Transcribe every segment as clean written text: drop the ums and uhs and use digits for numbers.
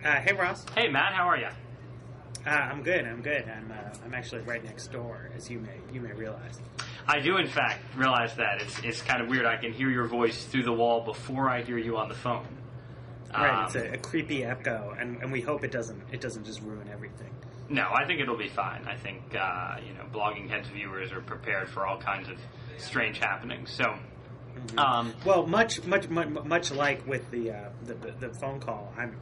Hey Ross. Hey Matt, how are you? I'm good. I'm actually right next door, as you may realize. I do, in fact, realize that. It's kind of weird. I can hear your voice through the wall before I hear you on the phone. Right, it's a creepy echo, and we hope it doesn't just ruin everything. No, I think it'll be fine. I think Blogging Heads viewers are prepared for all kinds of strange happenings. So, well, much like with the phone call, I'm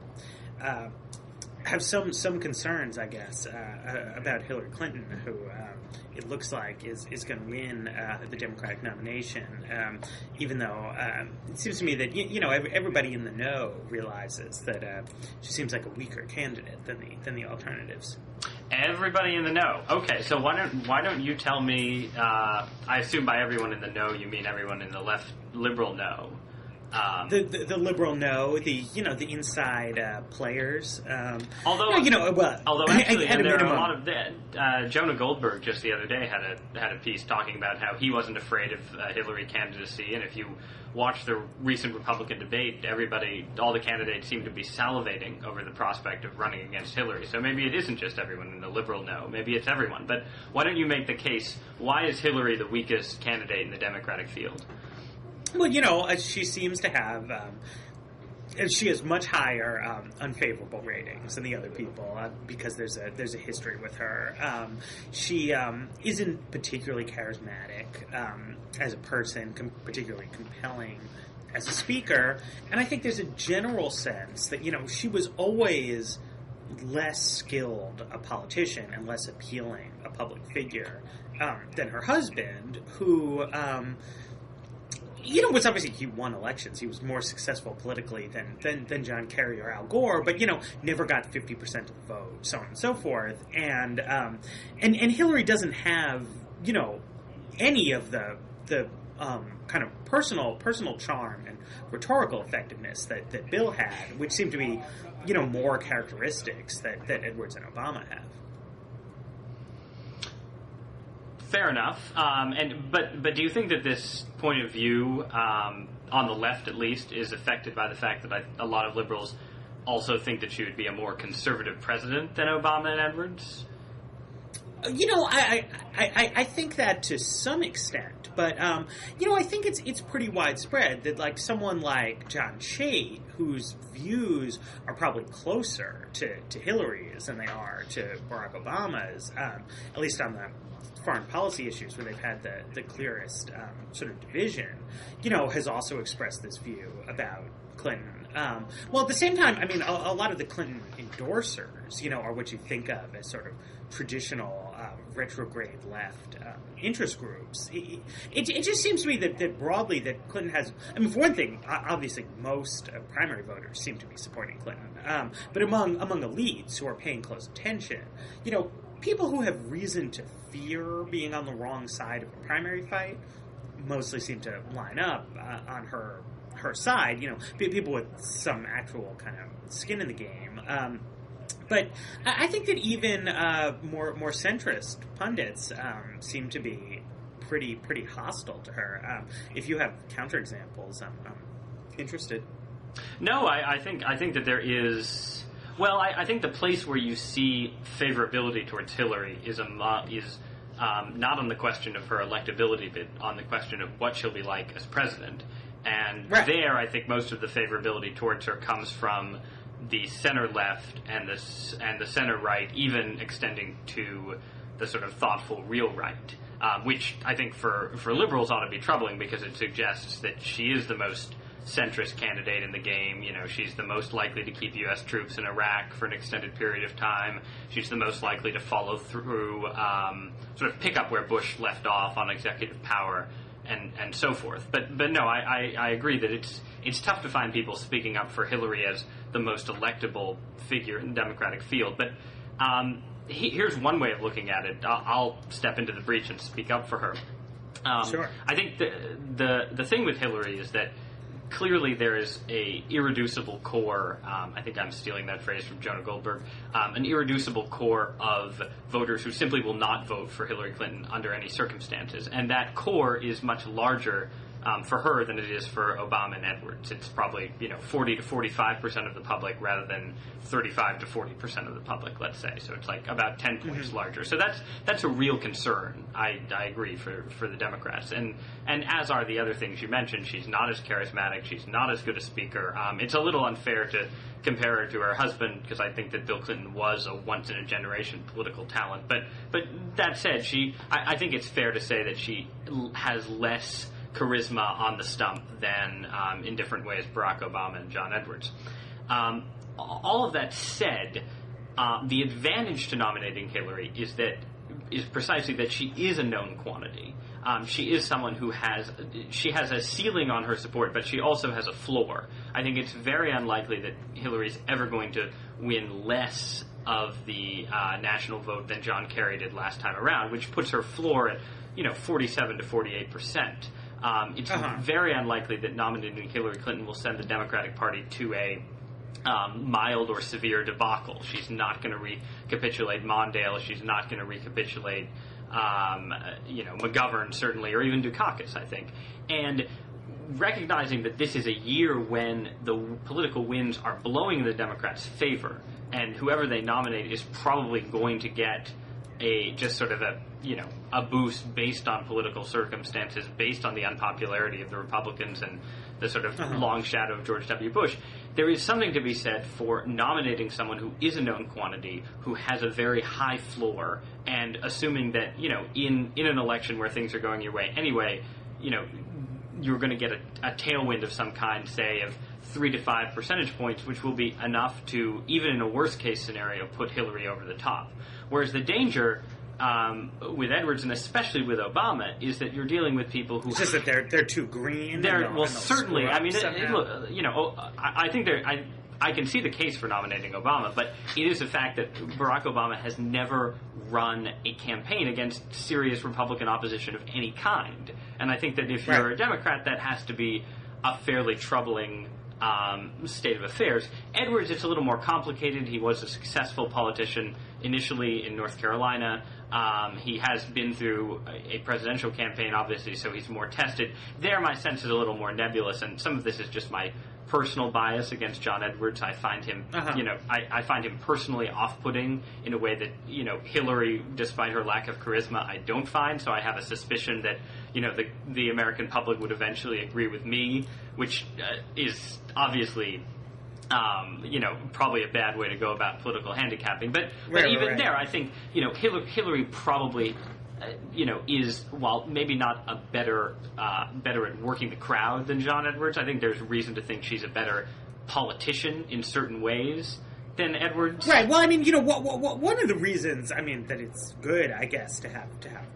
have some concerns, I guess, about Hillary Clinton, who it looks like is going to win the Democratic nomination, even though it seems to me that everybody in the know realizes that she seems like a weaker candidate than the alternatives. Everybody in the know. Okay, so why don't you tell me? I assume by everyone in the know you mean everyone in the left liberal know. The liberal know, the inside players. Although actually, there are a lot of Jonah Goldberg just the other day had a piece talking about how he wasn't afraid of Hillary candidacy, and if you watch the recent Republican debate, all the candidates seem to be salivating over the prospect of running against Hillary. So maybe it isn't just everyone in the liberal know. Maybe it's everyone. But why don't you make the case? Why is Hillary the weakest candidate in the Democratic field? Well, she seems to have, she has much higher unfavorable ratings than the other people because there's a history with her. She isn't particularly charismatic as a person, particularly compelling as a speaker, and I think there's a general sense that she was always less skilled a politician and less appealing a public figure than her husband, who. Was obviously he won elections. He was more successful politically than John Kerry or Al Gore, but never got 50% of the vote, so on and so forth. And Hillary doesn't have any of the kind of personal charm and rhetorical effectiveness that Bill had, which seemed to be more characteristics that Edwards and Obama have. Fair enough. But do you think that this point of view, on the left at least, is affected by the fact that a lot of liberals also think that she would be a more conservative president than Obama and Edwards? I think that to some extent, but I think it's pretty widespread that someone like John Chait, whose views are probably closer to Hillary's than they are to Barack Obama's, at least on the foreign policy issues where they've had the clearest sort of division, has also expressed this view about Clinton. Well, at the same time, I mean, a lot of the Clinton endorsers, are what you think of as sort of traditional retrograde left interest groups. It just seems to me that broadly that Clinton has, I mean, for one thing, obviously most primary voters seem to be supporting Clinton, but among elites who are paying close attention, people who have reason to fear being on the wrong side of a primary fight mostly seem to line up on her side. People with some actual kind of skin in the game. But I think that even more centrist pundits seem to be pretty hostile to her. If you have counterexamples, I'm interested. No, I think that there is. Well, I think the place where you see favorability towards Hillary is not on the question of her electability, but on the question of what she'll be like as president. And right. There, I think most of the favorability towards her comes from the center left and the center right, even extending to the sort of thoughtful real right, which I think for liberals ought to be troubling because it suggests that she is the most centrist candidate in the game. She's the most likely to keep U.S. troops in Iraq for an extended period of time. She's the most likely to follow through, sort of pick up where Bush left off on executive power and so forth. But no, I agree that it's tough to find people speaking up for Hillary as the most electable figure in the Democratic field. But here's one way of looking at it. I'll step into the breach and speak up for her. Sure. I think the thing with Hillary is that clearly there is a irreducible core, I think I'm stealing that phrase from Jonah Goldberg, an irreducible core of voters who simply will not vote for Hillary Clinton under any circumstances. And that core is much larger for her than it is for Obama and Edwards. It's probably 40 to 45% of the public rather than 35 to 40% of the public, let's say. So it's like about 10 points larger. So that's a real concern. I agree for the Democrats, and as are the other things you mentioned. She's not as charismatic. She's not as good a speaker. It's a little unfair to compare her to her husband, because I think that Bill Clinton was a once-in-a-generation political talent. But that said, I think it's fair to say that she has less charisma on the stump than, in different ways, Barack Obama and John Edwards. All of that said, the advantage to nominating Hillary is precisely that she is a known quantity. She is someone who has a ceiling on her support, but she also has a floor. I think it's very unlikely that Hillary's ever going to win less of the national vote than John Kerry did last time around, which puts her floor at 47 to 48%. It's very unlikely that nominating Hillary Clinton will send the Democratic Party to a mild or severe debacle. She's not going to recapitulate Mondale. She's not going to recapitulate McGovern, certainly, or even Dukakis, I think. And recognizing that this is a year when the political winds are blowing in the Democrats' favor, and whoever they nominate is probably going to get a boost based on political circumstances, based on the unpopularity of the Republicans and the sort of long shadow of George W. Bush. There is something to be said for nominating someone who is a known quantity, who has a very high floor, and assuming that, in an election where things are going your way anyway, you're going to get a tailwind of some kind, say, of 3 to 5 percentage points, which will be enough to, even in a worst-case scenario, put Hillary over the top. Whereas the danger with Edwards, and especially with Obama, is that you're dealing with people who... It's just that they're too green. Certainly. I mean, I think I can see the case for nominating Obama, but it is a fact that Barack Obama has never run a campaign against serious Republican opposition of any kind. And I think that if you're a Democrat, that has to be a fairly troubling state of affairs. Edwards, it's a little more complicated. He was a successful politician initially in North Carolina. He has been through a presidential campaign, obviously, so he's more tested. There, my sense is a little more nebulous, and some of this is just my personal bias against John Edwards. I find him, I find him personally off-putting in a way that, Hillary, despite her lack of charisma, I don't find. So I have a suspicion that, the American public would eventually agree with me, which is obviously, probably a bad way to go about political handicapping. But even there, I think, Hillary probably, is, while maybe not a better at working the crowd than John Edwards, I think there's reason to think she's a better politician in certain ways than Edwards. Right. Well, I mean, one of the reasons, that it's good, I guess, to have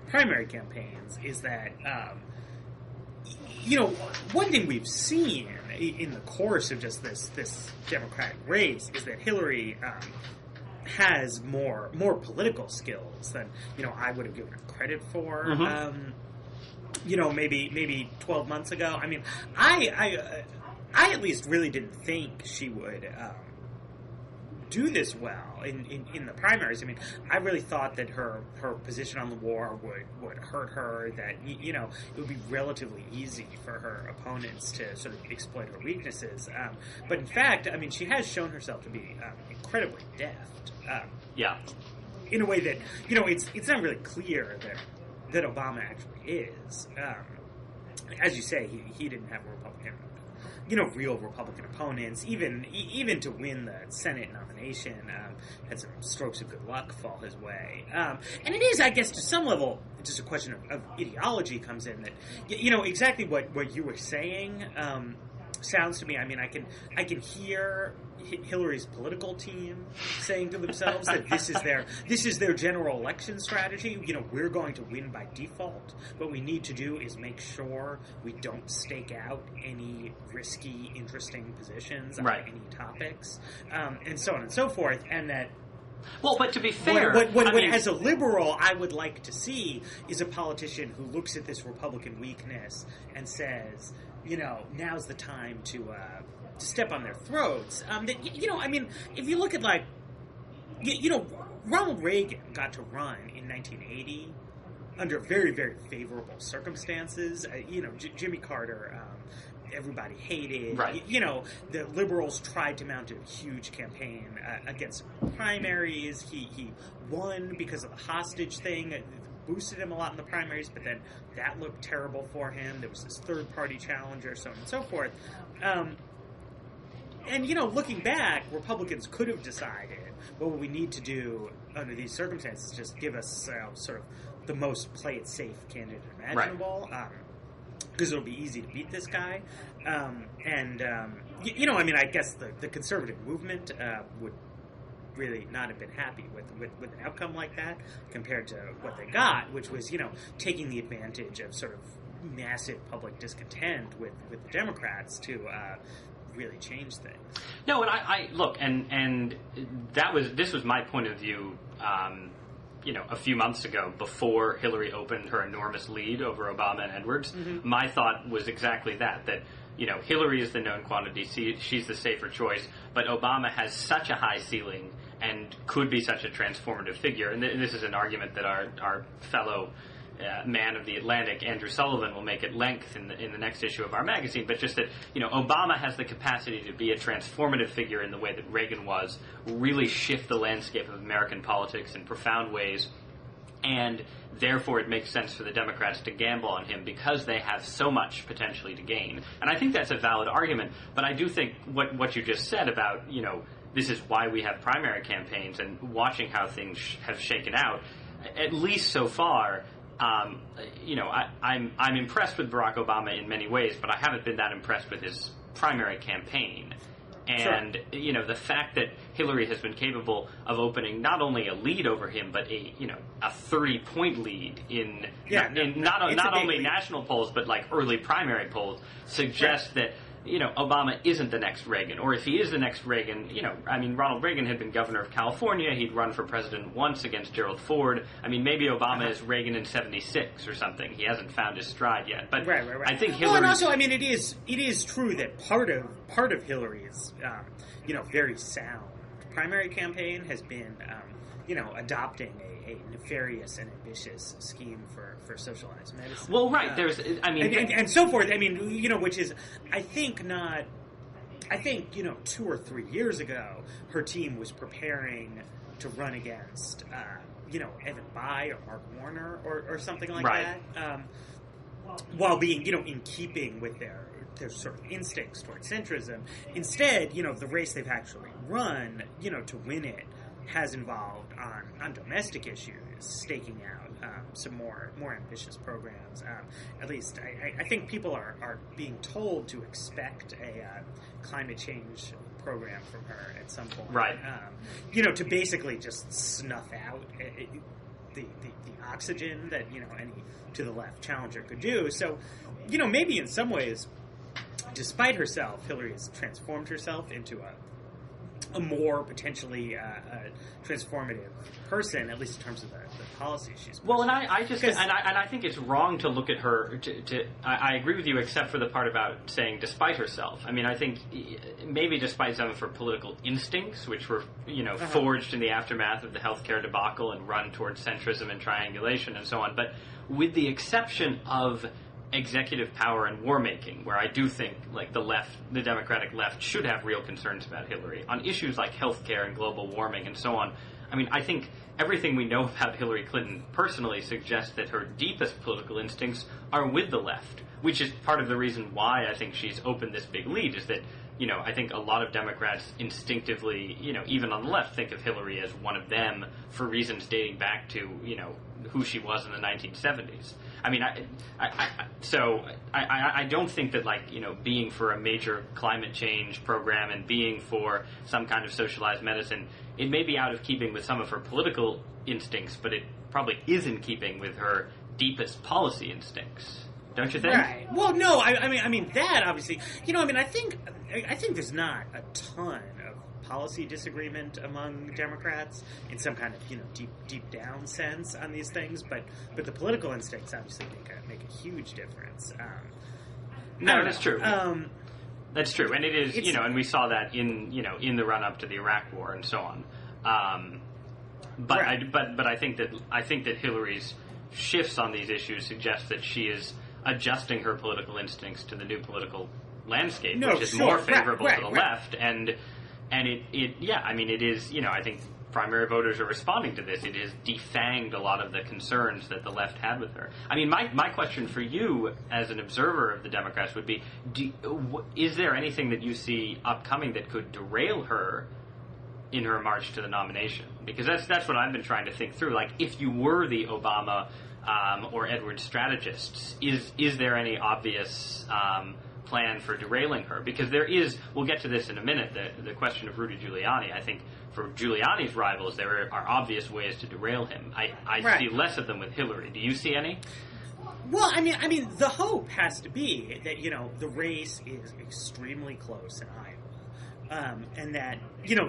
primary campaigns is that, one thing we've seen in the course of just this Democratic race is that Hillary has more political skills than I would have given her credit for. Maybe 12 months ago. I mean, I at least really didn't think she would do this well in the primaries. I mean, I really thought that her position on the war would hurt her, that, it would be relatively easy for her opponents to sort of exploit her weaknesses. But in fact, I mean, she has shown herself to be incredibly deft. In a way that, it's not really clear that Obama actually is. As you say, he didn't have a Republican, real Republican opponents. Even to win the Senate nomination, had some strokes of good luck fall his way. And it is, I guess, to some level, just a question of ideology comes in that, exactly what you were saying sounds to me. I mean, I can hear Hillary's political team saying to themselves that this is their general election strategy. We're going to win by default. What we need to do is make sure we don't stake out any risky, interesting positions on any topics, and so on and so forth. And that. Well, but to be fair, what as a liberal I would like to see is a politician who looks at this Republican weakness and says, now's the time to step on their throats. If you look at Ronald Reagan got to run in 1980, under very, very favorable circumstances. Jimmy Carter, everybody hated. Right. The liberals tried to mount a huge campaign against primaries. He won because of the hostage thing. It boosted him a lot in the primaries, but then that looked terrible for him. There was this third-party challenger, so on and so forth. Looking back, Republicans could have decided, well, what we need to do under these circumstances is just give us sort of the most play-it-safe candidate imaginable. Right. Because it'll be easy to beat this guy. I guess the conservative movement would really not have been happy with an outcome like that compared to what they got, which was, taking the advantage of sort of massive public discontent with the Democrats to really change things. No, and I look, and this was my point of view, a few months ago, before Hillary opened her enormous lead over Obama and Edwards. Mm-hmm. My thought was exactly that Hillary is the known quantity, she's the safer choice, but Obama has such a high ceiling and could be such a transformative figure. And this is an argument that our fellow man of the Atlantic, Andrew Sullivan, will make at length in the next issue of our magazine, but just that, Obama has the capacity to be a transformative figure in the way that Reagan was, really shift the landscape of American politics in profound ways, and therefore it makes sense for the Democrats to gamble on him because they have so much potentially to gain. And I think that's a valid argument, but I do think what you just said about, this is why we have primary campaigns, and watching how things have shaken out, at least so far, I'm impressed with Barack Obama in many ways, but I haven't been that impressed with his primary campaign. And, sure. The fact that Hillary has been capable of opening not only a lead over him, but a 30-point lead in not only lead. National polls, but like early primary polls, suggests that, Obama isn't the next Reagan. Or if he is the next Reagan, Ronald Reagan had been governor of California. He'd run for president once against Gerald Ford. Maybe Obama is Reagan in '76 or something. He hasn't found his stride yet. But right. I think Hillary. Well, and also, it is true that part of Hillary's, very sound primary campaign has been, adopting a nefarious and ambitious scheme for socialized medicine. Well, right. And so forth. Which is, I think 2 or 3 years ago, her team was preparing to run against, Evan Bayh or Mark Warner or something like right. that, while being, in keeping with their sort of instincts towards centrism. Instead, the race they've actually run, to win it, has involved on domestic issues, staking out some more ambitious programs. At least I think people are being told to expect a climate change program from her at some point. Right. To basically just snuff out the oxygen that any to the left challenger could do. So, maybe in some ways, despite herself, Hillary has transformed herself into a more potentially transformative person, at least in terms of the policies she's pursuing. Well, and I think it's wrong to look at her. I agree with you, except for the part about saying despite herself. I think maybe despite some of her political instincts, which were forged in the aftermath of the healthcare debacle and run towards centrism and triangulation and so on. But with the exception of executive power and war making, where I do think the Democratic left should have real concerns about Hillary on issues like healthcare and global warming and so on. I think everything we know about Hillary Clinton personally suggests that her deepest political instincts are with the left, which is part of the reason why I think she's opened this big lead, is that I think a lot of Democrats instinctively, even on the left, think of Hillary as one of them for reasons dating back to, who she was in the 1970s. I don't think that, being for a major climate change program and being for some kind of socialized medicine, it may be out of keeping with some of her political instincts, but it probably is in keeping with her deepest policy instincts. Don't you think? Right. Well, no. I mean that obviously. I think there's not a ton of policy disagreement among Democrats in some kind of deep down sense on these things, but the political instincts obviously make a huge difference. No, that's true. That's true, and it is and we saw that in the run up to the Iraq War and so on. But right. I think that Hillary's shifts on these issues suggest that she is adjusting her political instincts to the new political landscape, which is more favorable to the left, and it is, I think primary voters are responding to this. It has defanged a lot of the concerns that the left had with her. I mean, my question for you as an observer of the Democrats would be, is there anything that you see upcoming that could derail her in her march to the nomination? Because that's what I've been trying to think through. Like, if you were the Obama or Edwards strategists, is there any obvious plan for derailing her? Because there is, we'll get to this in a minute, the question of Rudy Giuliani. I think for Giuliani's rivals, there are obvious ways to derail him. I see less of them with Hillary. Do you see any? Well, I mean, the hope has to be that, the race is extremely close in Iowa. And that,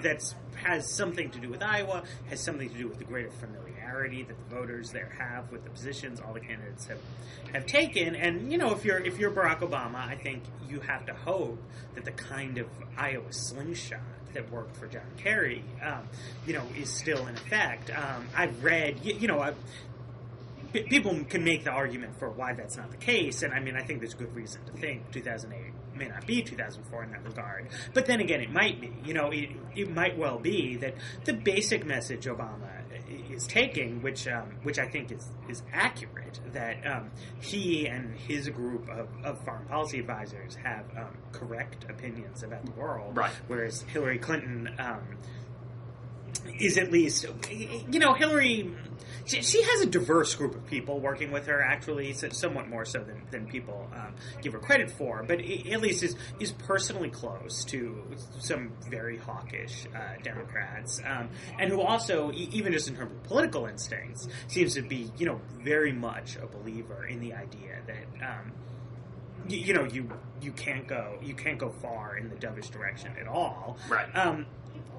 that's has something to do with Iowa, has something to do with the greater familiarity that the voters there have with the positions all the candidates have taken. And, if you're Barack Obama, I think you have to hope that the kind of Iowa slingshot that worked for John Kerry, is still in effect. I've read, people can make the argument for why that's not the case, and I think there's good reason to think 2008 may not be 2004 in that regard. But then again, it might be. It might well be that the basic message Obama is taking, which I think is accurate, that he and his group of foreign policy advisors have correct opinions about the world, right, whereas Hillary Clinton is at least, Hillary, she has a diverse group of people working with her, actually, somewhat more so than people give her credit for, but at least is personally close to some very hawkish Democrats, and who also, even just in terms of political instincts, seems to be, very much a believer in the idea that, you can't go far in the dovish direction at all. Right.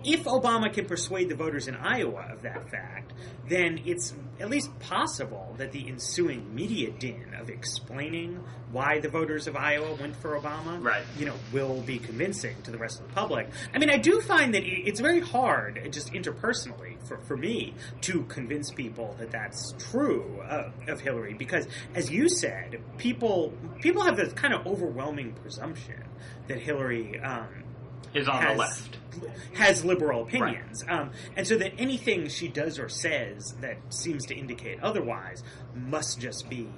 If Obama can persuade the voters in Iowa of that fact, then it's at least possible that the ensuing media din of explaining why the voters of Iowa went for Obama, right, will be convincing to the rest of the public. I do find that it's very hard, just interpersonally, for me, to convince people that that's true of Hillary, because, as you said, people have this kind of overwhelming presumption that Hillary is on the left, has liberal opinions, and so that anything she does or says that seems to indicate otherwise must just be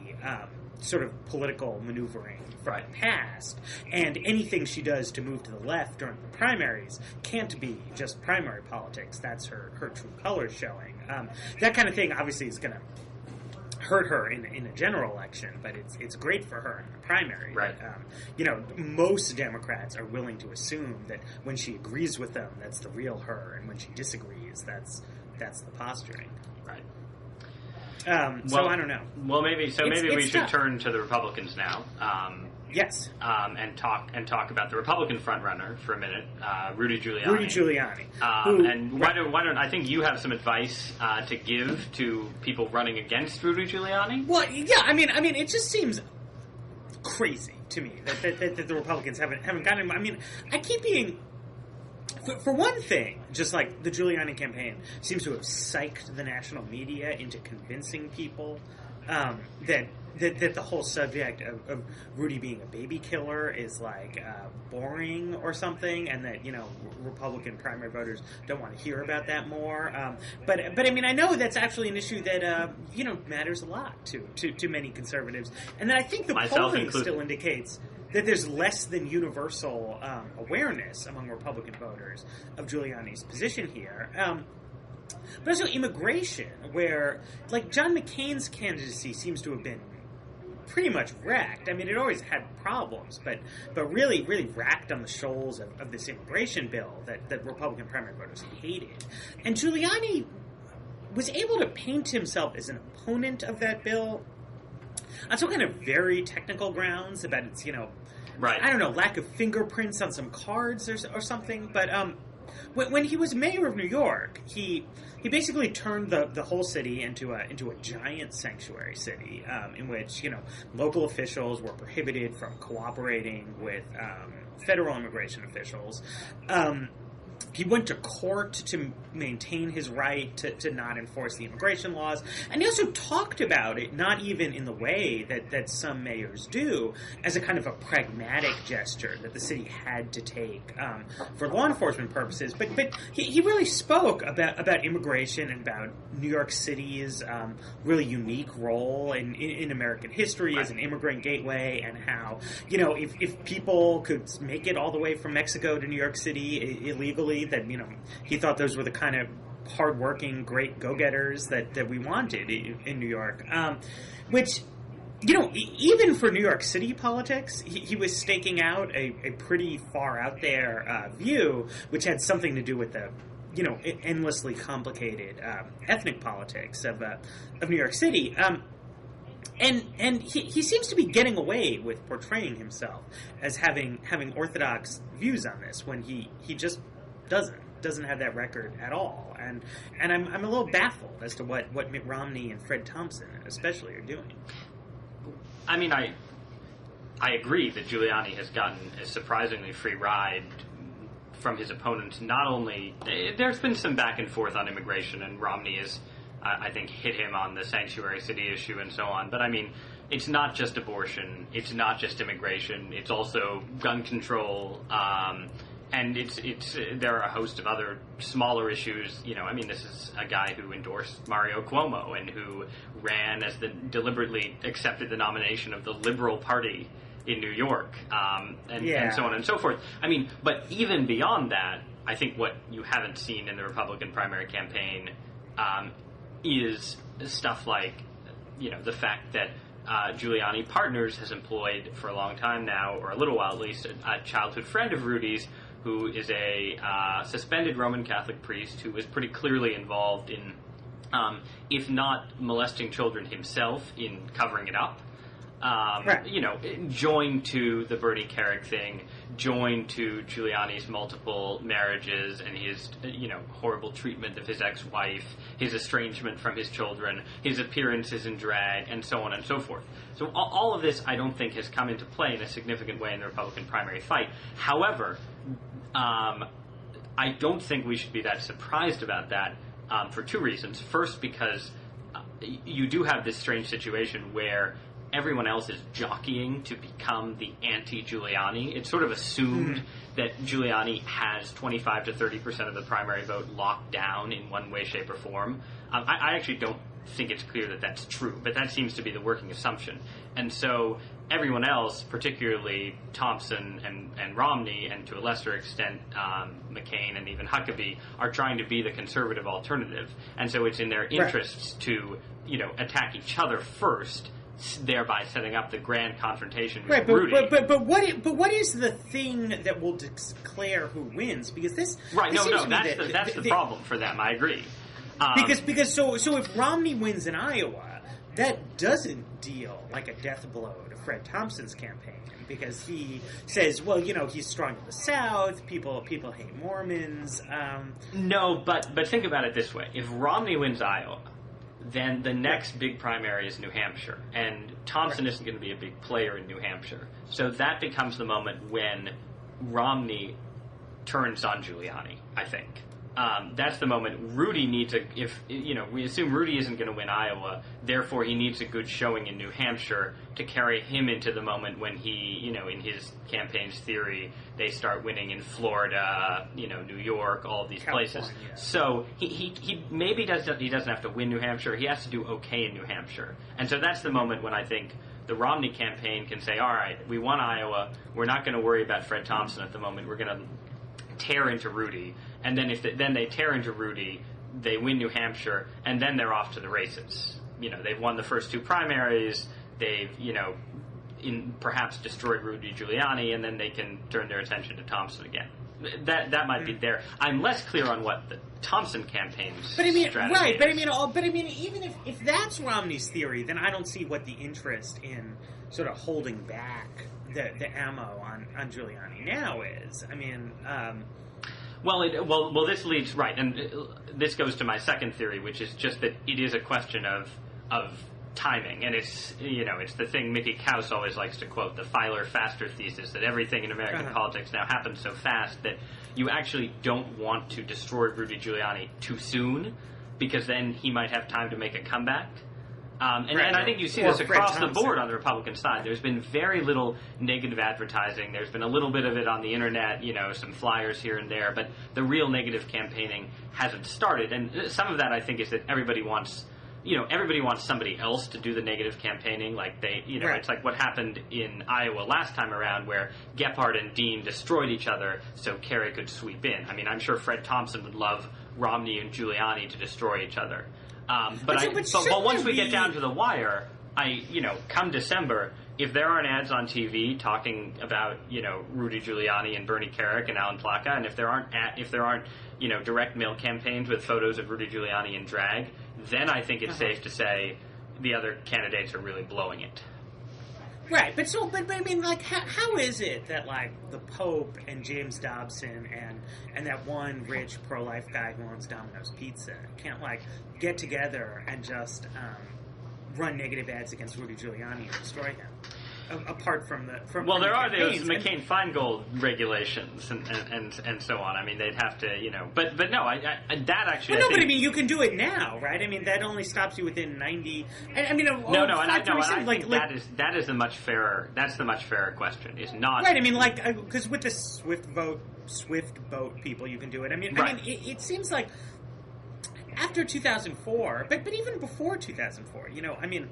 sort of political maneuvering from the past, and anything she does to move to the left during the primaries can't be just primary politics. That's her true colors showing. That kind of thing obviously is going to hurt her in a general election, but it's great for her in the primary. Right. But, most Democrats are willing to assume that when she agrees with them, that's the real her, and when she disagrees, that's the posturing. Right. So I don't know. Well, maybe we should turn to the Republicans now. Yes. And talk about the Republican frontrunner for a minute, Rudy Giuliani. Rudy Giuliani. Why don't I think you have some advice to give to people running against Rudy Giuliani? Well, yeah. It just seems crazy to me that the Republicans haven't gotten him. I keep being. For one thing, just like the Giuliani campaign seems to have psyched the national media into convincing people that the whole subject of Rudy being a baby killer is boring or something, and that Republican primary voters don't want to hear about that more. But I know that's actually an issue that matters a lot to many conservatives, and that I think the polling still indicates that there's less than universal awareness among Republican voters of Giuliani's position here. But also immigration, where, John McCain's candidacy seems to have been pretty much wrecked. It always had problems, but really, really racked on the shoals of this immigration bill that Republican primary voters hated. And Giuliani was able to paint himself as an opponent of that bill on some kind of very technical grounds about its, right, I don't know, lack of fingerprints on some cards or something. But when he was mayor of New York, he basically turned the whole city into a giant sanctuary city, in which local officials were prohibited from cooperating with federal immigration officials. he went to court to maintain his right to not enforce the immigration laws. And he also talked about it, not even in the way that some mayors do, as a kind of a pragmatic gesture that the city had to take for law enforcement purposes. But he really spoke about immigration and about New York City's really unique role in American history as an immigrant gateway, and how, if people could make it all the way from Mexico to New York City illegally, that he thought those were the kind of hardworking, great go-getters that we wanted in New York. Which, even for New York City politics, he was staking out a pretty far out there view, which had something to do with the endlessly complicated ethnic politics of New York City. And he seems to be getting away with portraying himself as having orthodox views on this, when he just doesn't have that record at all. And I'm a little baffled as to what Mitt Romney and Fred Thompson especially are doing. I mean, I agree that Giuliani has gotten a surprisingly free ride from his opponents. Not only, there's been some back and forth on immigration, and Romney has, I think, hit him on the sanctuary city issue and so on. But I mean, it's not just abortion, it's not just immigration, it's also gun control, and there are a host of other smaller issues. This is a guy who endorsed Mario Cuomo and who ran as deliberately accepted the nomination of the Liberal Party in New York, and so on and so forth. But even beyond that, I think what you haven't seen in the Republican primary campaign is stuff like, the fact that Giuliani Partners has employed for a long time now, or a little while at least, a childhood friend of Rudy's, who is a suspended Roman Catholic priest who was pretty clearly involved in, if not molesting children himself, in covering it up. Right. Joined to the Bernie Carrick thing, joined to Giuliani's multiple marriages and his, horrible treatment of his ex-wife, his estrangement from his children, his appearances in drag, and so on and so forth. So all of this, I don't think, has come into play in a significant way in the Republican primary fight. However, I don't think we should be that surprised about that for two reasons. First, because you do have this strange situation where everyone else is jockeying to become the anti-Giuliani. It's sort of assumed that Giuliani has 25 to 30% of the primary vote locked down in one way, shape, or form. I actually don't think it's clear that that's true, but that seems to be the working assumption. And so everyone else, particularly Thompson and Romney, and to a lesser extent McCain and even Huckabee, are trying to be the conservative alternative. And so it's in their interests to, attack each other first, thereby setting up the grand confrontation with Rudy. But what is the thing that will declare who wins? Because this that's the problem for them. I agree. Because if Romney wins in Iowa, that doesn't deal like a death blow to Fred Thompson's campaign, because he says, well, he's strong in the South. People hate Mormons. No, but think about it this way: if Romney wins Iowa, then the next big primary is New Hampshire, and Thompson isn't going to be a big player in New Hampshire. So that becomes the moment when Romney turns on Giuliani, I think. That's the moment Rudy needs we assume Rudy isn't going to win Iowa, therefore he needs a good showing in New Hampshire to carry him into the moment when he, in his campaign's theory, they start winning in Florida, New York, all of these places. So he maybe he doesn't have to win New Hampshire, he has to do okay in New Hampshire. And so that's the moment when I think the Romney campaign can say, all right, we won Iowa, we're not going to worry about Fred Thompson at the moment, we're going to tear into Rudy, and then then they tear into Rudy, they win New Hampshire, and then they're off to the races. They've won the first two primaries, they've, perhaps destroyed Rudy Giuliani, and then they can turn their attention to Thompson again. That might be there. I'm less clear on what the Thompson campaign's strategy is. Right, but even if that's Romney's theory, then I don't see what the interest in sort of holding back the ammo on Giuliani now is. Well, this leads right, and this goes to my second theory, which is just that it is a question of timing, and it's the thing Mickey Kaus always likes to quote, the filer faster thesis, that everything in American politics now happens so fast that you actually don't want to destroy Rudy Giuliani too soon, because then he might have time to make a comeback. And I think you see this across the board on the Republican side. There's been very little negative advertising. There's been a little bit of it on the internet, some flyers here and there, but the real negative campaigning hasn't started. And some of that, I think, is that everybody wants somebody else to do the negative campaigning. Like it's like what happened in Iowa last time around, where Gephardt and Dean destroyed each other so Kerry could sweep in. I mean, I'm sure Fred Thompson would love Romney and Giuliani to destroy each other. But once we get down to the wire, come December, if there aren't ads on TV talking about Rudy Giuliani and Bernie Kerik and Alan Plaka, and if there aren't direct mail campaigns with photos of Rudy Giuliani in drag, then I think it's safe to say the other candidates are really blowing it. Right, but I mean, like, how is it that, like, the Pope and James Dobson and that one rich pro-life guy who owns Domino's Pizza can't, like, get together and just run negative ads against Rudy Giuliani and destroy him? Apart from there are those McCain-Feingold regulations and so on. I mean, they'd have to, but no, that actually. But I mean, you can do it now, right? I mean, that only stops you within 90. I mean, I think that is the much fairer. That's the much fairer question. Is not right. I mean, like, because with the Swift vote people, you can do it. I mean, it seems like after 2004, but even before 2004, I mean.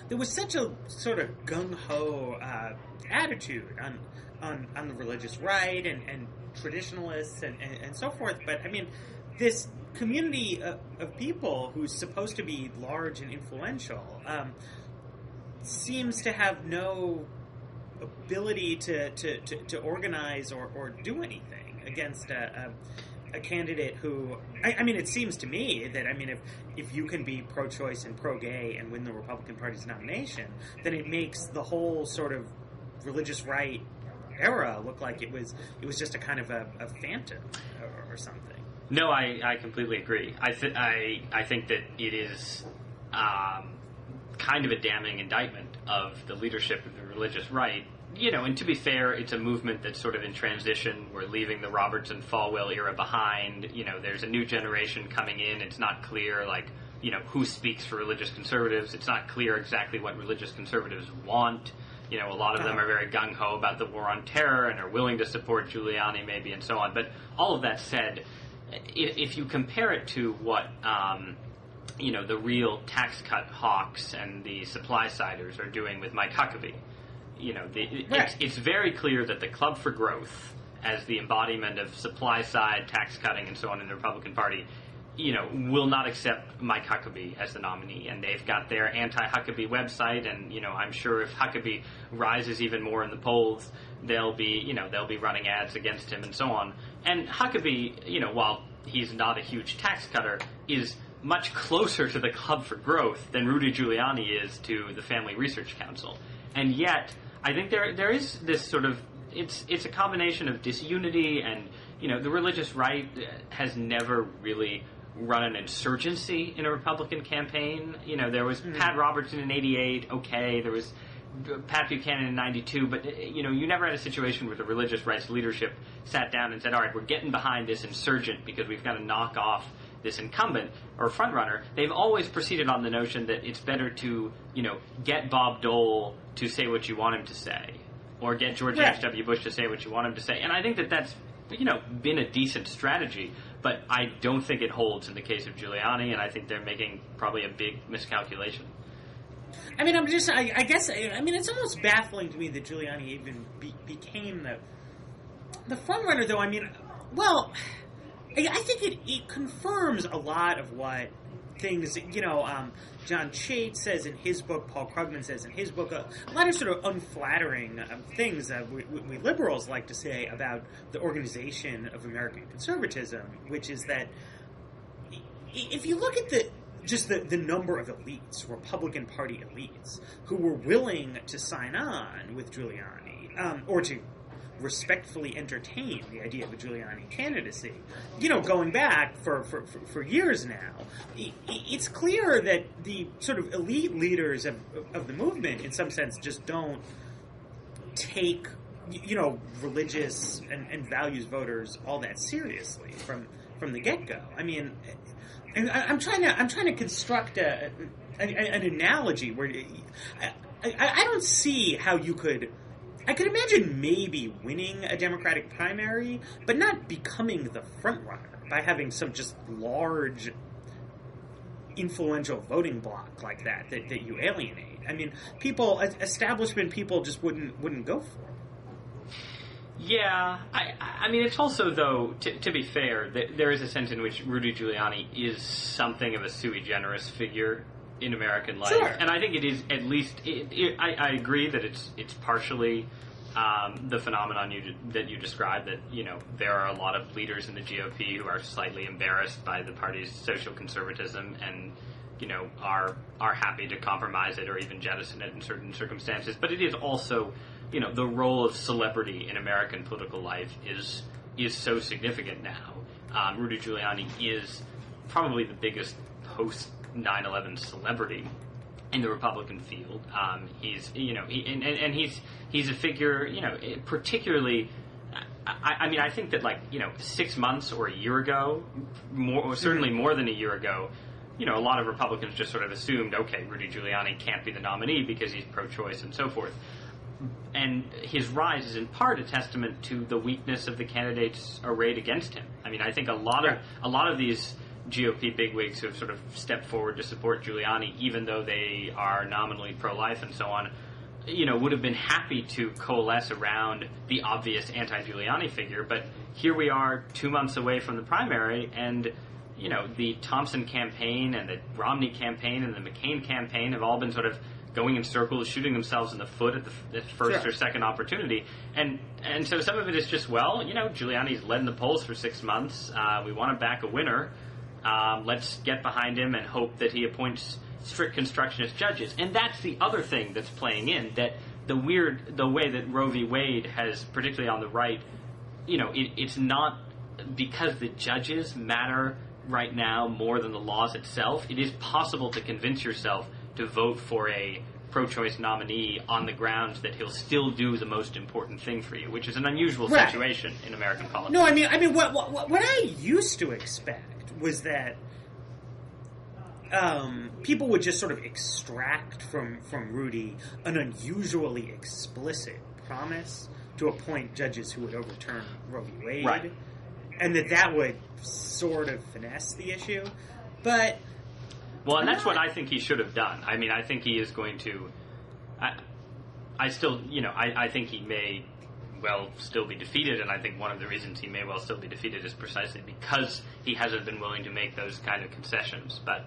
There was such a sort of gung-ho attitude on the religious right and traditionalists and so forth. But, I mean, this community of people who's supposed to be large and influential seems to have no ability to organize or do anything against a candidate who, I mean, it seems to me that, I mean, if you can be pro-choice and pro-gay and win the Republican Party's nomination, then it makes the whole sort of religious right era look like it was just a kind of a phantom or something. No, I completely agree. I think that it is kind of a damning indictment of the leadership of the religious right. And to be fair, it's a movement that's sort of in transition. We're leaving the Roberts and Falwell era behind. There's a new generation coming in. It's not clear, who speaks for religious conservatives. It's not clear exactly what religious conservatives want. A lot of them are very gung-ho about the war on terror and are willing to support Giuliani maybe and so on. But all of that said, if you compare it to what, the real tax cut hawks and the supply-siders are doing with Mike Huckabee, it's very clear that the Club for Growth, as the embodiment of supply-side tax cutting and so on in the Republican Party, will not accept Mike Huckabee as the nominee. And they've got their anti-Huckabee website, and, I'm sure if Huckabee rises even more in the polls, they'll be running ads against him and so on. And Huckabee, while he's not a huge tax cutter, is much closer to the Club for Growth than Rudy Giuliani is to the Family Research Council. And yet, I think there is this sort of it's a combination of disunity and the religious right has never really run an insurgency in a Republican campaign. There was Pat Robertson in '88. Okay, there was Pat Buchanan in '92, but you never had a situation where the religious rights leadership sat down and said, "All right, we're getting behind this insurgent because we've got to knock off this incumbent or frontrunner." They've always proceeded on the notion that it's better to, get Bob Dole to say what you want him to say, or get George H.W. Bush to say what you want him to say. And I think that that's, been a decent strategy, but I don't think it holds in the case of Giuliani, and I think they're making probably a big miscalculation. I mean, I guess, it's almost baffling to me that Giuliani even became the frontrunner, though. I mean, well, I think it confirms a lot of what things, John Chait says in his book, Paul Krugman says in his book, a lot of sort of unflattering things that we liberals like to say about the organization of American conservatism, which is that if you look at the number of elites, Republican Party elites, who were willing to sign on with Giuliani, or to respectfully entertain the idea of a Giuliani candidacy. Going back for years now, it's clear that the sort of elite leaders of the movement, in some sense, just don't take religious and values voters all that seriously from the get-go. I mean, I'm trying to construct an analogy where I don't see how you could. I could imagine maybe winning a Democratic primary, but not becoming the front runner by having some just large, influential voting bloc like that you alienate. I mean, establishment people just wouldn't go for it. Yeah, I mean, it's also, though, to be fair, there is a sense in which Rudy Giuliani is something of a sui generis figure in American life. Sure. And I think it is, at least, I agree that it's partially the phenomenon that you described, that, there are a lot of leaders in the GOP who are slightly embarrassed by the party's social conservatism and, are happy to compromise it or even jettison it in certain circumstances. But it is also, the role of celebrity in American political life is so significant now. Rudy Giuliani is probably the biggest post 9/11 celebrity in the Republican field. He's he's a figure, particularly. I mean, I think that 6 months or a year ago, certainly more than a year ago, a lot of Republicans just sort of assumed, okay, Rudy Giuliani can't be the nominee because he's pro-choice and so forth. And his rise is in part a testament to the weakness of the candidates arrayed against him. I mean, I think a lot of these GOP bigwigs who have sort of stepped forward to support Giuliani, even though they are nominally pro-life and so on, would have been happy to coalesce around the obvious anti-Giuliani figure. But here we are 2 months away from the primary, and the Thompson campaign and the Romney campaign and the McCain campaign have all been sort of going in circles, shooting themselves in the foot at the first or second opportunity. And so some of it is just, Giuliani's led in the polls for 6 months. We want to back a winner. Let's get behind him and hope that he appoints strict constructionist judges. And that's the other thing that's playing in, that the way that Roe v. Wade has, particularly on the right, it's not because the judges matter right now more than the laws itself. It is possible to convince yourself to vote for a pro-choice nominee on the grounds that he'll still do the most important thing for you, which is an unusual situation in American politics. No, I mean, what I used to expect was that people would just sort of extract from Rudy an unusually explicit promise to appoint judges who would overturn Roe v. Wade, right, and that would sort of finesse the issue. But and that's what I think he should have done. I mean, I think he is going to. I think he may well still be defeated, and I think one of the reasons he may well still be defeated is precisely because he hasn't been willing to make those kind of concessions. But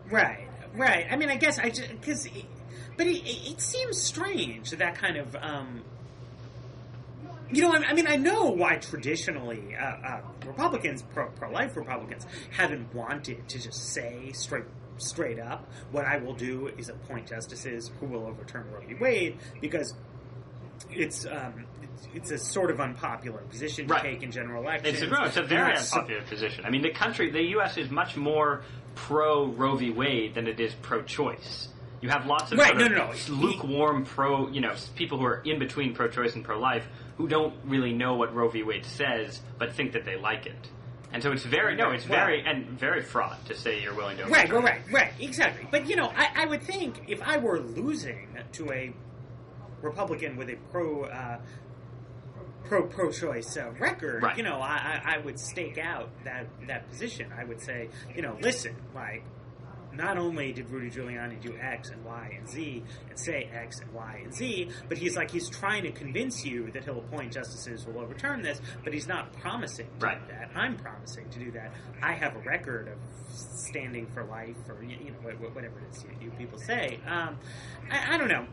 right. I mean, I guess but it seems strange that kind of. I mean, I know why traditionally Republicans, pro-life Republicans, haven't wanted to just say straight up, what I will do is appoint justices who will overturn Roe v. Wade, because it's a sort of unpopular position to take in general elections. It's a very unpopular position. I mean, the U.S. is much more pro-Roe v. Wade than it is pro-choice. You have lots of lukewarm people who are in between pro-choice and pro-life who don't really know what Roe v. Wade says, but think that they like it. And so it's very fraught to say you're willing to overturn it. Right, exactly. But, I would think if I were losing to a Republican with a pro-choice record, I would stake out that position. I would say, listen, not only did Rudy Giuliani do X and Y and Z and say X and Y and Z, but he's trying to convince you that he'll appoint justices who will overturn this, but he's not promising to do that. I'm promising to do that. I have a record of standing for life, or whatever it is you people say. I don't know.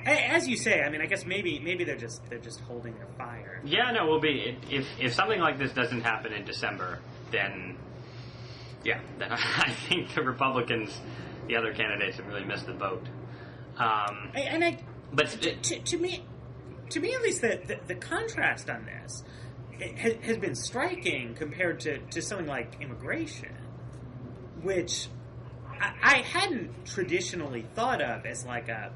As you say, I mean, I guess maybe they're just holding their fire. Yeah, no, we'll be if something like this doesn't happen in December, then. Yeah, then I think the Republicans, the other candidates, have really missed the boat. To to me at least, the contrast on this has been striking compared to something like immigration, which I hadn't traditionally thought of as like a,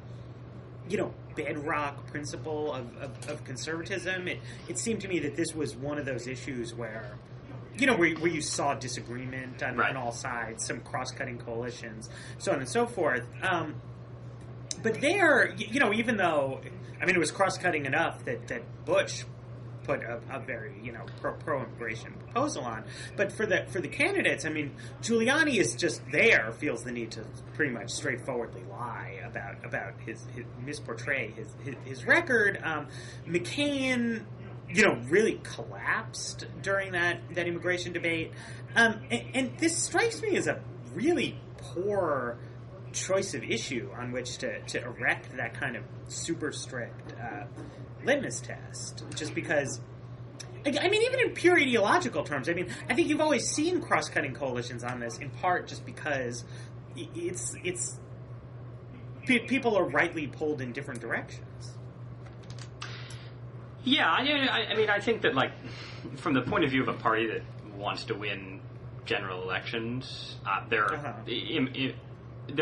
bedrock principle of conservatism. It seemed to me that this was one of those issues where, where you saw disagreement on all sides, some cross-cutting coalitions, so on and so forth. But there, even though, it was cross-cutting enough that Bush put a very, pro-immigration proposal on. But for the candidates, Giuliani is just feels the need to pretty much straightforwardly lie about his misportray his record. McCain, really collapsed during that immigration debate. And this strikes me as a really poor choice of issue on which to erect that kind of super strict litmus test, just because, even in pure ideological terms, I think you've always seen cross-cutting coalitions on this, in part just because it's people are rightly pulled in different directions. Yeah, I think that, from the point of view of a party that wants to win general elections, there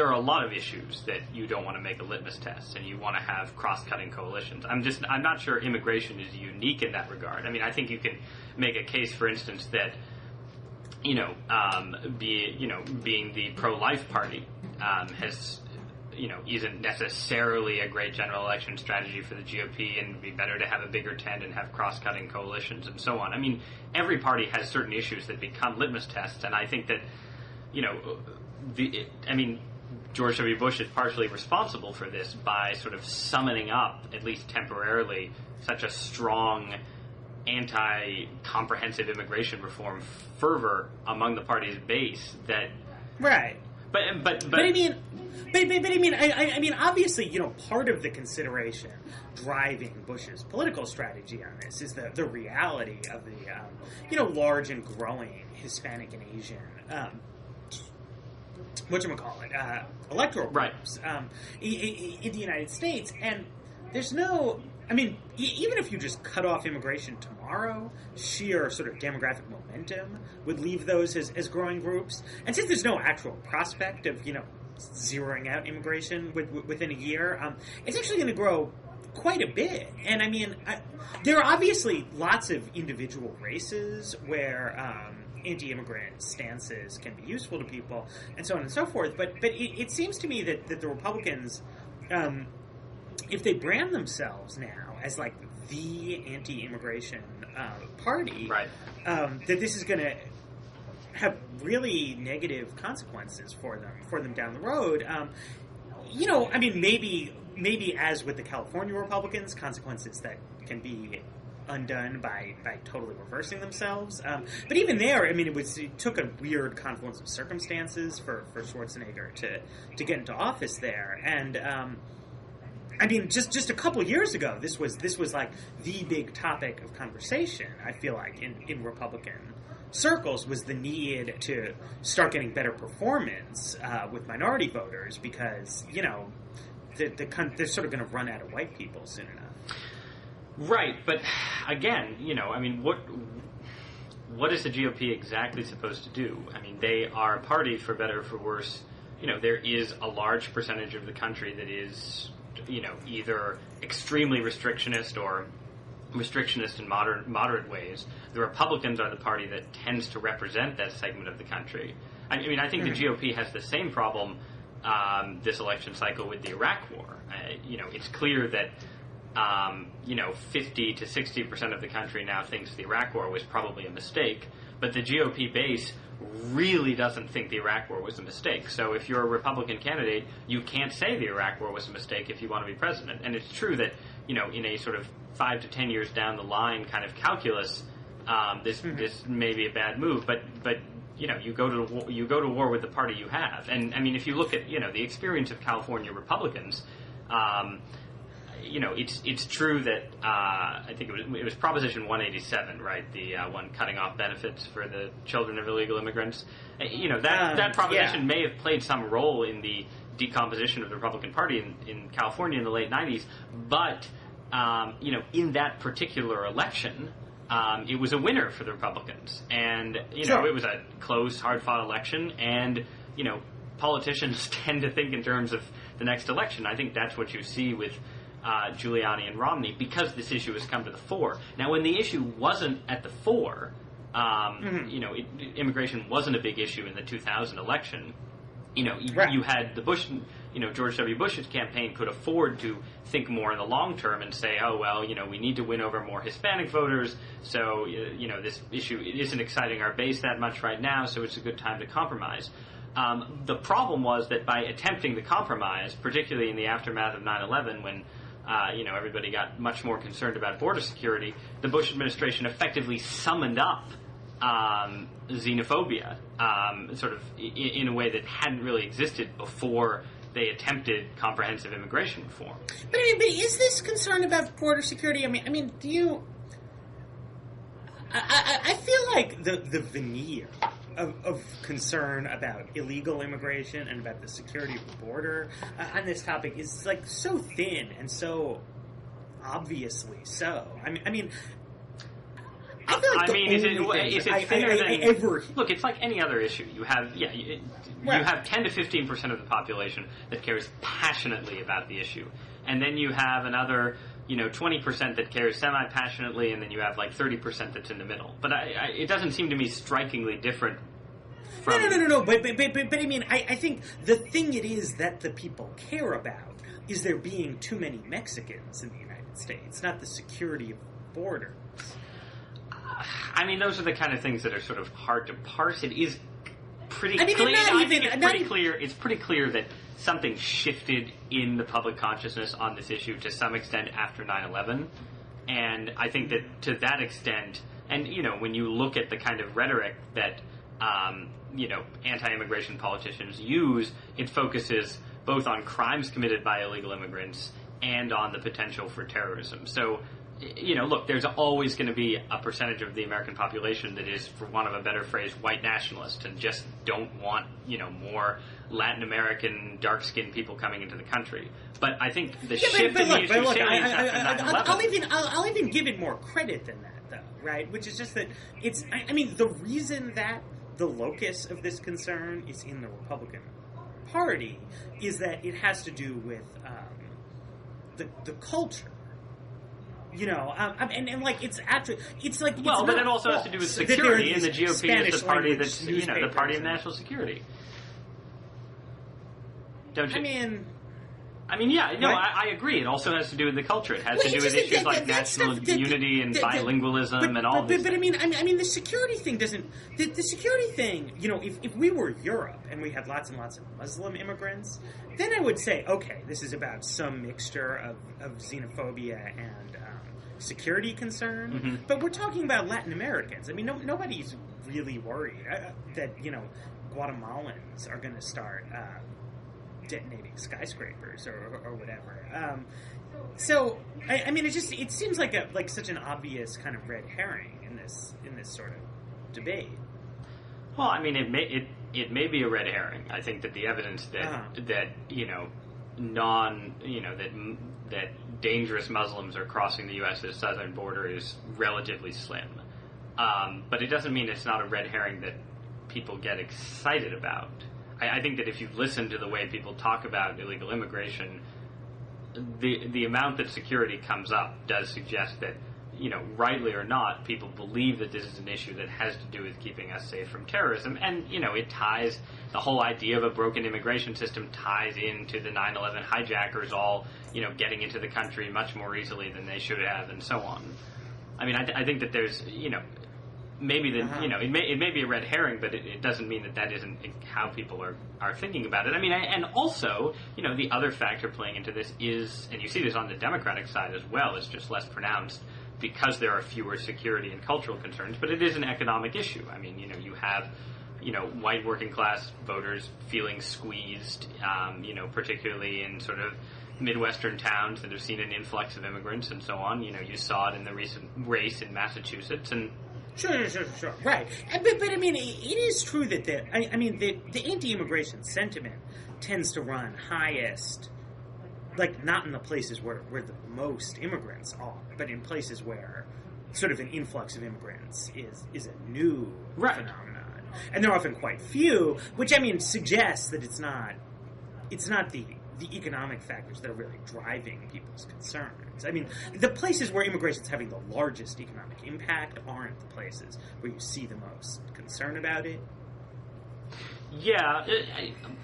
are a lot of issues that you don't want to make a litmus test, and you want to have cross-cutting coalitions. I'm not sure immigration is unique in that regard. I think you can make a case, for instance, that being the pro-life party has isn't necessarily a great general election strategy for the GOP, and it'd be better to have a bigger tent and have cross-cutting coalitions and so on. Every party has certain issues that become litmus tests, and I think that George W. Bush is partially responsible for this by sort of summoning up, at least temporarily, such a strong anti-comprehensive immigration reform fervor among the party's base that... Right. But obviously, part of the consideration driving Bush's political strategy on this is the reality of the, large and growing Hispanic and Asian electoral groups in the United States. And there's no... even if you just cut off immigration tomorrow, sheer sort of demographic momentum would leave those as growing groups. And since there's no actual prospect of, zeroing out immigration within a year, it's actually going to grow quite a bit. And there are obviously lots of individual races where anti-immigrant stances can be useful to people, and so on and so forth. But it seems to me that the Republicans, if they brand themselves now as like the anti-immigration party, that this is going to have really negative consequences for them down the road. Maybe as with the California Republicans, consequences that can be undone by totally reversing themselves. But even there, it took a weird confluence of circumstances for Schwarzenegger to get into office there. And just a couple years ago, this was like the big topic of conversation, I feel like, in Republican circles, was the need to start getting better performance with minority voters, because, they're sort of going to run out of white people soon enough. Right, but again, what is the GOP exactly supposed to do? They are a party, for better or for worse. There is a large percentage of the country that is, either extremely restrictionist or restrictionist in moderate ways. The Republicans are the party that tends to represent that segment of the country. I think the GOP has the same problem this election cycle with the Iraq War. It's clear that 50 to 60% of the country now thinks the Iraq War was probably a mistake, but the GOP base really doesn't think the Iraq War was a mistake. So if you're a Republican candidate, you can't say the Iraq War was a mistake if you want to be president. And it's true that, in a sort of 5 to 10 years down the line kind of calculus, this may be a bad move, but you go to war with the party you have. And if you look at the experience of California Republicans, it's true that I think it was Proposition 187, right? The one cutting off benefits for the children of illegal immigrants. That proposition may have played some role in the decomposition of the Republican Party in California in the late 90s, but in that particular election, it was a winner for the Republicans. And, Sure. it was a close, hard-fought election, and, politicians tend to think in terms of the next election. I think that's what you see with Giuliani and Romney, because this issue has come to the fore. Now, when the issue wasn't at the fore, immigration wasn't a big issue in the 2000 election. Right. You had the Bush, George W. Bush's campaign could afford to think more in the long term and say, oh, well, we need to win over more Hispanic voters, so, this issue isn't exciting our base that much right now, so it's a good time to compromise. The problem was that by attempting the compromise, particularly in the aftermath of 9/11, when everybody got much more concerned about border security, the Bush administration effectively summoned up xenophobia, sort of in a way that hadn't really existed before they attempted comprehensive immigration reform. But is this concern about border security? I mean, do you? I feel like the veneer of concern about illegal immigration and about the security of the border on this topic is like so thin and so obviously so. I mean, I feel like is it thinner than? Look, Look, it's like any other issue. You have you have 10 to 15% of the population that cares passionately about the issue, and then you have another 20% that cares semi-passionately, and then you have like 30% that's in the middle. But it doesn't seem to me strikingly different from... No. But I mean, I think the thing it is that the people care about is there being too many Mexicans in the United States, not the security of borders. I mean, those are the kind of things that are sort of hard to parse. It is pretty clear. It's pretty clear that something shifted in the public consciousness on this issue to some extent after 9/11, and I think that to that extent, and when you look at the kind of rhetoric that anti-immigration politicians use, it focuses both on crimes committed by illegal immigrants and on the potential for terrorism. So, look, there's always going to be a percentage of the American population that is, for want of a better phrase, white nationalist and just don't want, more Latin American dark-skinned people coming into the country. But I think the shift in the issue after 9/11... I'll even give it more credit than that, though, right? Which is just that it's... I mean, the reason that the locus of this concern is in the Republican Party is that it has to do with the culture. And like it's actually it's like it's but it also has to do with security, and the GOP is the party that's the party of national security. Don't you? I agree. It also has to do with the culture. It has to do with issues like national unity and bilingualism and all this. But I mean, the security thing doesn't. The security thing, if we were Europe and we had lots and lots of Muslim immigrants, then I would say, okay, this is about some mixture of xenophobia and security concern. Mm-hmm. But we're talking about Latin Americans. I mean, nobody's really worried that Guatemalans are going to start detonating skyscrapers or whatever. So I mean, it seems like such an obvious kind of red herring in this sort of debate. Well, I mean, it may be a red herring. I think that the evidence that that dangerous Muslims are crossing the U.S.'s southern border is relatively slim. But it doesn't mean it's not a red herring that people get excited about. I think that if you listen to the way people talk about illegal immigration, the amount that security comes up does suggest that, rightly or not, people believe that this is an issue that has to do with keeping us safe from terrorism. And, it ties, the whole idea of a broken immigration system ties into the 9/11 hijackers all, getting into the country much more easily than they should have, and so on. I mean, I think that there's, maybe it may be a red herring, but it doesn't mean that isn't how people are thinking about it. I mean, and also, the other factor playing into this is, and you see this on the Democratic side as well, it's just less pronounced because there are fewer security and cultural concerns, but it is an economic issue. I mean, you have, white working class voters feeling squeezed, particularly in sort of Midwestern towns that have seen an influx of immigrants and so on. You saw it in the recent race in Massachusetts, and Sure. Right. But I mean, it is true that the anti-immigration sentiment tends to run highest, like, not in the places where the most immigrants are, but in places where sort of an influx of immigrants is a new phenomenon, and they're often quite few, which I mean suggests that it's not the economic factors that are really driving people's concerns. I mean, the places where immigration is having the largest economic impact aren't the places where you see the most concern about it. Yeah,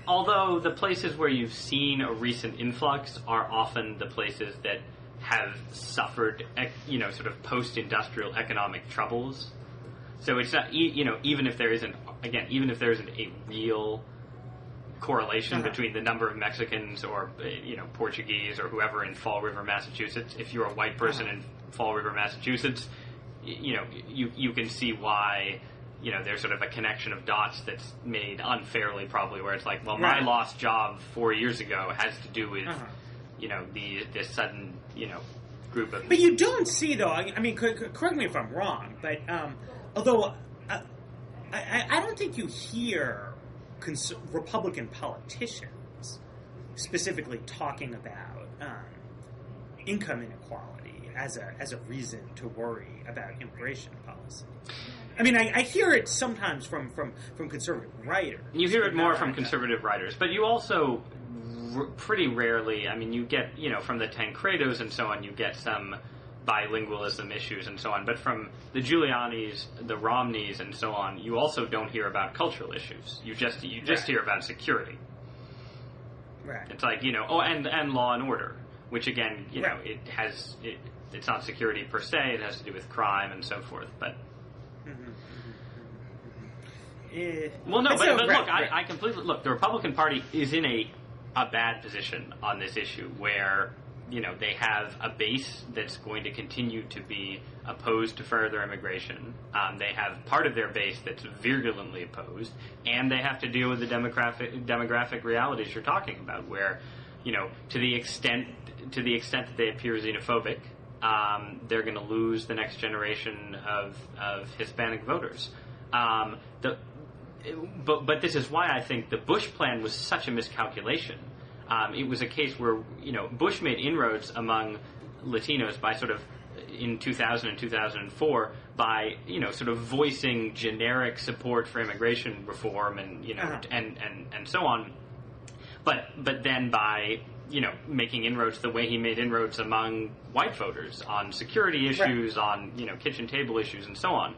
although the places where you've seen a recent influx are often the places that have suffered, sort of post-industrial economic troubles. So it's not, even if there isn't a real correlation between the number of Mexicans or Portuguese or whoever in Fall River, Massachusetts. If you're a white person in Fall River, Massachusetts, you can see why there's sort of a connection of dots that's made unfairly, probably, where it's like, well, my lost job 4 years ago has to do with this sudden group of. But you don't see, though. I mean, correct me if I'm wrong, but although I don't think you hear Republican politicians specifically talking about income inequality as a reason to worry about immigration policy. I mean, I hear it sometimes from conservative writers. You hear it more from conservative writers, but you also pretty rarely, I mean, you get, from the Tancredos and so on, you get some bilingualism issues and so on, but from the Giulianis, the Romneys, and so on, you also don't hear about cultural issues. You just hear about security. Right. It's like, and law and order, which again, it's not security per se, it has to do with crime and so forth, but... Well, no, but look, I completely... Look, the Republican Party is in a bad position on this issue where, they have a base that's going to continue to be opposed to further immigration. They have part of their base that's virulently opposed, and they have to deal with the demographic realities you're talking about, where, to the extent that they appear xenophobic, they're going to lose the next generation of Hispanic voters. But this is why I think the Bush plan was such a miscalculation. It was a case where, Bush made inroads among Latinos by sort of, in 2000 and 2004, by, sort of voicing generic support for immigration reform and, and so on. But then by, making inroads the way he made inroads among white voters on security issues, on, kitchen table issues and so on.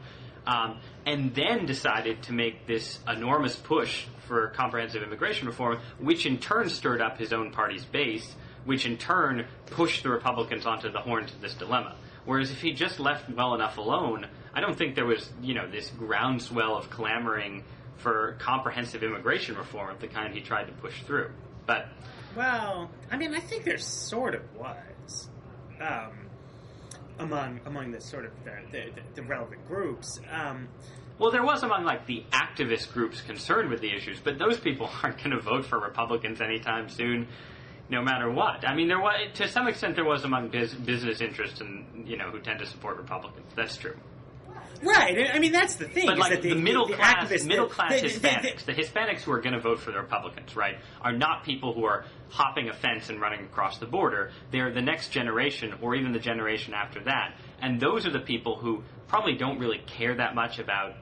And then decided to make this enormous push for comprehensive immigration reform, which in turn stirred up his own party's base, which in turn pushed the Republicans onto the horns of this dilemma. Whereas if he just left well enough alone, I don't think there was, this groundswell of clamoring for comprehensive immigration reform of the kind he tried to push through. But... Well, I mean, I think there sort of was. Among the sort of the relevant groups. Well, there was among the activist groups concerned with the issues, but those people aren't going to vote for Republicans anytime soon, no matter what. I mean, there was, to some extent, there was among business interests and who tend to support Republicans. That's true. Right. I mean, that's the thing. But is that the middle class Hispanics, the Hispanics who are going to vote for the Republicans, right, are not people who are hopping a fence and running across the border. They're the next generation, or even the generation after that. And those are the people who probably don't really care that much about,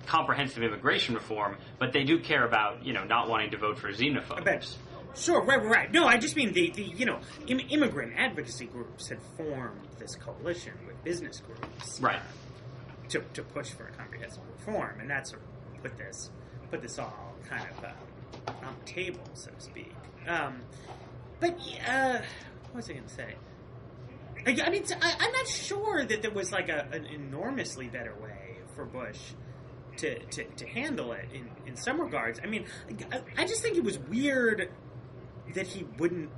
comprehensive immigration reform, but they do care about, not wanting to vote for xenophobes. Sure, right. No, I just mean the immigrant advocacy groups had formed this coalition with business groups, right, to push for a comprehensive reform, and that sort of put this all kind of on the table, so to speak. But what was I going to say? I mean, I'm not sure that there was an enormously better way for Bush to handle it in some regards. I mean, I just think it was weird that he wouldn't.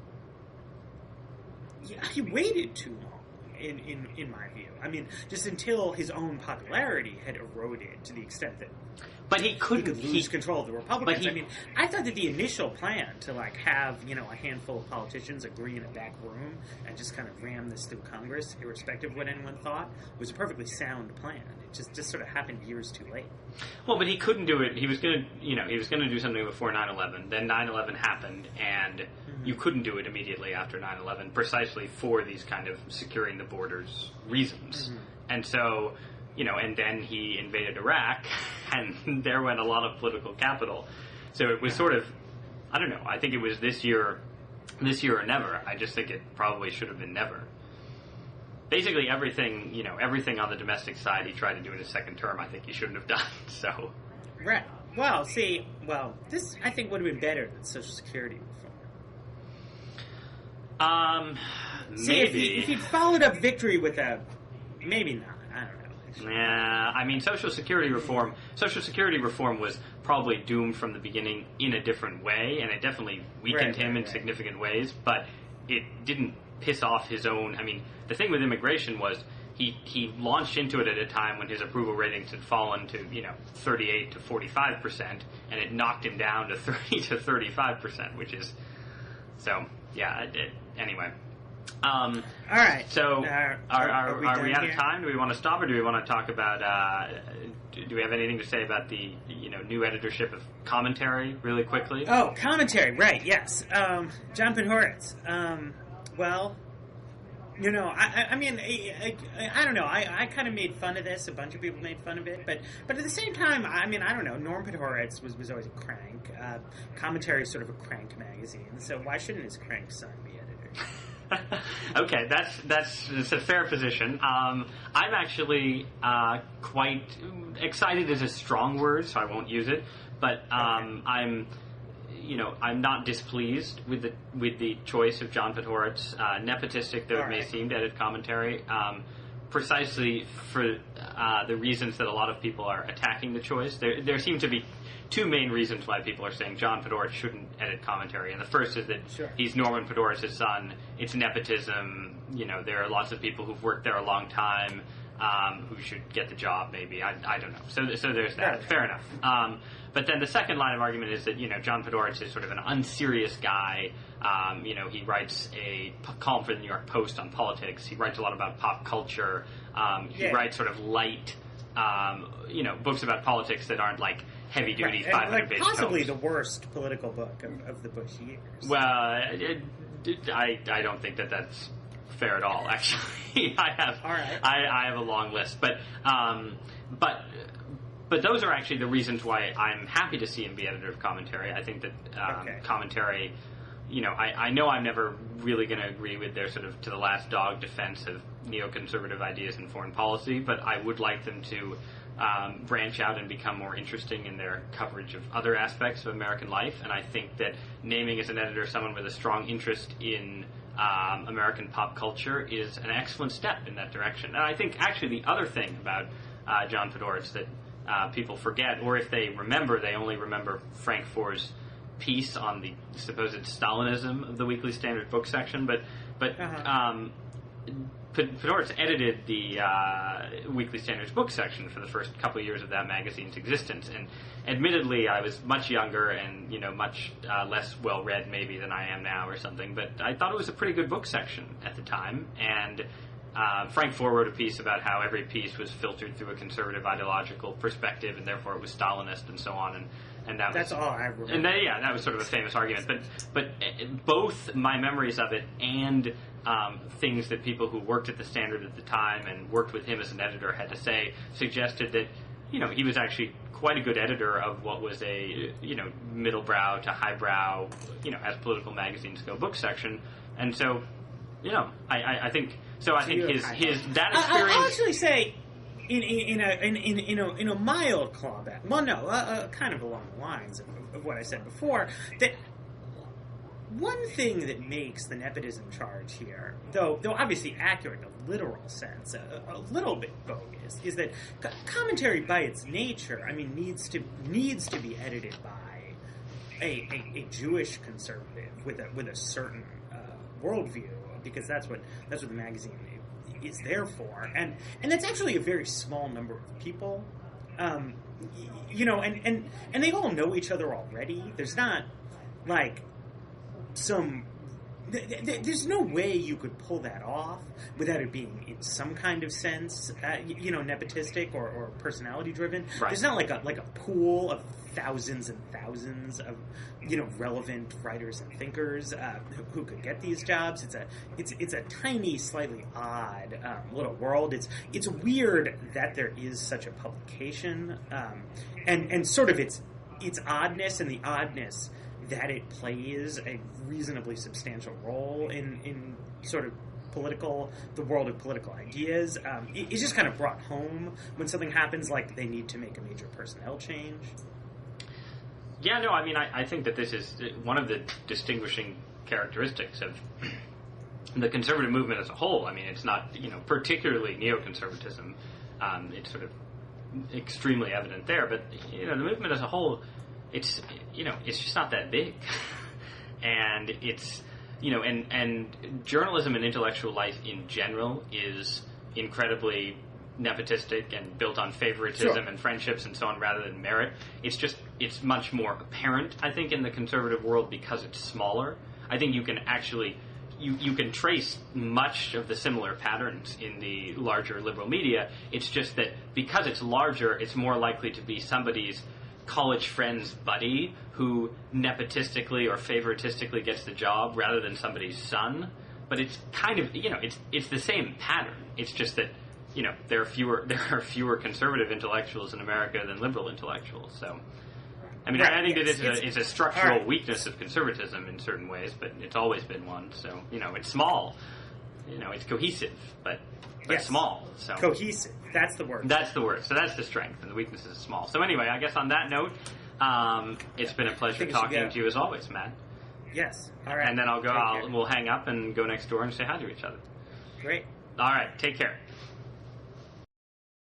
Yeah, he waited too long. in my view. I mean, just until his own popularity had eroded to the extent that. But he could lose control of the Republicans. But I mean, I thought that the initial plan to have a handful of politicians agree in a back room and just kind of ram this through Congress, irrespective of what anyone thought, was a perfectly sound plan. It just sort of happened years too late. Well, but he couldn't do it. He was going to do something before 9/11. Then 9/11 happened, and you couldn't do it immediately after 9/11, precisely for these kind of securing the borders reasons. And so. And then he invaded Iraq, and there went a lot of political capital. So it was sort of, I don't know, I think it was this year or never. I just think it probably should have been never. Basically everything on the domestic side he tried to do in his second term, I think he shouldn't have done, so. Right. Well, this, I think, would have been better than Social Security reform. Maybe. If he'd followed up victory with maybe not, I don't know. Yeah, I mean, Social Security reform was probably doomed from the beginning in a different way, and it definitely weakened him in significant ways, but it didn't piss off his own. I mean, the thing with immigration was he launched into it at a time when his approval ratings had fallen to 38 to 45%, and it knocked him down to 30 to 35%, which is so. Yeah. Anyway. All right. So, are we out of time? Do we want to stop, or do we want to talk about? Do we have anything to say about the new editorship of Commentary really quickly? Oh, Commentary, right? Yes. John Podhoretz. Well, I mean, I don't know. I kind of made fun of this. A bunch of people made fun of it, but at the same time, I mean, I don't know. Norm Podhoretz was always a crank. Commentary is sort of a crank magazine, so why shouldn't his crank son be editor? Okay, that's a fair position. I'm actually quite excited is a strong word, so I won't use it. But I'm not displeased with the choice of John Podhoretz, nepotistic though it may seem, to edit Commentary. Precisely for the reasons that a lot of people are attacking the choice. There seem to be two main reasons why people are saying John Podhoretz shouldn't edit Commentary. And the first is that he's Norman Podhoretz's son. It's nepotism. There are lots of people who've worked there a long time who should get the job, maybe. I don't know. So there's that. Right. Fair enough. But then the second line of argument is that, John Podhoretz is sort of an unserious guy. He writes a column for the New York Post on politics. He writes a lot about pop culture. He writes sort of light, books about politics that aren't like heavy-duty 500-page possibly tomes. the worst political book of the Bush years. Well, I don't think that's fair at all. Actually, I have a long list, but those are actually the reasons why I'm happy to see him be editor of Commentary. I think that Commentary. I know I'm never really going to agree with their sort of to the last dog defense of neoconservative ideas in foreign policy, but I would like them to branch out and become more interesting in their coverage of other aspects of American life. And I think that naming as an editor someone with a strong interest in American pop culture is an excellent step in that direction. And I think actually the other thing about John Podhoretz that people forget, or if they remember, they only remember Frank Foer's piece on the supposed Stalinism of the Weekly Standard book section, but Podhoretz edited the Weekly Standard's book section for the first couple of years of that magazine's existence, and admittedly I was much younger and much less well read maybe than I am now or something, but I thought it was a pretty good book section at the time. And Frank Foer wrote a piece about how every piece was filtered through a conservative ideological perspective, and therefore it was Stalinist and so on. And that's all I remember. And that was sort of a famous argument. But both my memories of it and things that people who worked at the Standard at the time and worked with him as an editor had to say suggested that he was actually quite a good editor of what was a middlebrow to highbrow as political magazines go book section. And so I think so. I think his that experience. I'll actually say. In a mild clawback, well, no, kind of along the lines of what I said before, that one thing that makes the nepotism charge here, though obviously accurate in a literal sense, a little bit bogus, is that Commentary by its nature, I mean, needs to be edited by a Jewish conservative with a certain worldview, because that's what the magazine is there for, and that's actually a very small number of people. You know, and they all know each other already. There's not like some. There's no way you could pull that off without it being, in some kind of sense, you know, nepotistic or personality driven. Right. There's not like a pool of thousands and thousands of, you know, relevant writers and thinkers who could get these jobs. It's a tiny, slightly odd little world. It's weird that there is such a publication, and sort of its oddness and the oddness that it plays a reasonably substantial role in sort of the world of political ideas. It's just kind of brought home when something happens like they need to make a major personnel change. Yeah, no, I mean, I think that this is one of the distinguishing characteristics of the conservative movement as a whole. I mean, it's not, you know, particularly neoconservatism. It's sort of extremely evident there, but, you know, the movement as a whole, it's, you know, it's just not that big. And it's, you know, and journalism and intellectual life in general is incredibly nepotistic and built on favoritism Sure. and friendships and so on rather than merit. It's much more apparent, I think, in the conservative world because it's smaller. I think you can actually you can trace much of the similar patterns in the larger liberal media. It's just that because it's larger, it's more likely to be somebody's college friend's buddy who nepotistically or favoritistically gets the job rather than somebody's son. But it's kind of, you know, it's the same pattern. It's just that, you know, there are fewer conservative intellectuals in America than liberal intellectuals. So, I mean, right, I think yes, that it's a structural right. weakness of conservatism in certain ways, but it's always been one. So, you know, it's small. You know, it's cohesive, but Yes. small. So Cohesive. That's the word. that's the word. So that's the strength, and the weakness is small. So anyway, I guess on that note, it's been a pleasure think we should talking go. to you as always, Matt. Yes. All right. And then Take care. we'll hang up and go next door and say hi to each other. Great. All right, take care.